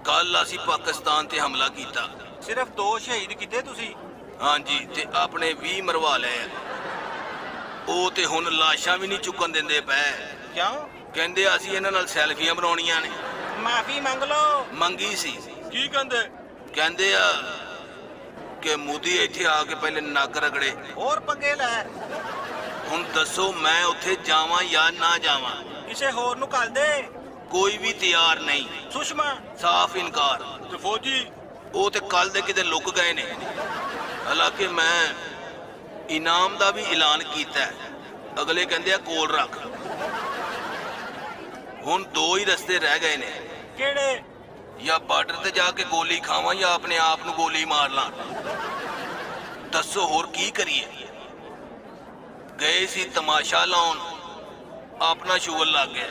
ਕੱਲ ਅਸੀਂ ਪਾਕਿਸਤਾਨ ਤੇ ਹਮਲਾ ਕੀਤਾ। ਸਿਰਫ 2 ਸ਼ਹੀਦ ਕੀਤੇ ਤੁਸੀਂ? ਹਾਂਜੀ, ਤੇ ਆਪਣੇ 20 ਮਰਵਾ ਲਏ ਆ। ਉਹ ਤੇ ਹੁਣ ਲਾਸ਼ਾਂ ਵੀ ਨਹੀਂ ਚੁੱਕਣ ਦਿੰਦੇ ਪਏ। ਕਿਉਂ? ਕਹਿੰਦੇ ਅਸੀਂ ਇਹਨਾਂ ਨਾਲ ਸੈਲਫੀਆਂ ਬਣਾਉਣੀਆਂ ਨੇ। ਮਾਫੀ ਮੰਗ ਲਓ। ਮੰਗੀ ਸੀ। ਕੀ ਕਹਿੰਦੇ? ਕਹਿੰਦੇ ਆ ਕਿ ਮੋਦੀ ਇੱਥੇ ਆ ਕੇ ਪਹਿਲੇ ਨੱਕ ਰਗੜੇ। ਹੋਰ ਪੰਗੇ ਲੈ। ਹੁਣ ਦੱਸੋ ਮੈਂ ਉੱਥੇ ਜਾਵਾਂ ਜਾਂ ਨਾ ਜਾਵਾਂ? ਕਿਸੇ ਹੋਰ ਨੂੰ ਘੱਲ ਦੇ। ਕੋਈ ਵੀ ਤਿਆਰ ਨਹੀਂ। ਸੁਸ਼ਮਾ? ਸਾਫ਼ ਇਨਕਾਰ। ਤੇ ਫੌਜੀ? ਉਹ ਤੇ ਕੱਲ ਦੇ ਕਿਤੇ ਲੁੱਕ ਗਏ ਨੇ। ਹਾਲਾਂਕਿ ਮੈਂ ਇਨਾਮ ਦਾ ਵੀ ਐਲਾਨ ਕੀਤਾ। ਅਗਲੇ ਕਹਿੰਦੇ ਆ ਕੋਲ ਰੱਖ। ਹੁਣ 2 ਹੀ ਰਸਤੇ ਰਹਿ ਗਏ ਨੇ। ਕਿਹੜੇ? ਜਾਂ ਬਾਰਡਰ ਤੇ ਜਾ ਕੇ ਗੋਲੀ ਖਾਵਾਂ ਜਾਂ ਆਪਣੇ ਆਪ ਨੂੰ ਗੋਲੀ ਮਾਰ ਲਾਂ। ਦੱਸੋ ਹੋਰ ਕੀ ਕਰੀਏ? ਗਏ ਸੀ ਤਮਾਸ਼ਾ ਲਾਉਣ, ਆਪਣਾ ਸ਼ੁਗਲ ਲੱਗ ਗਿਆ।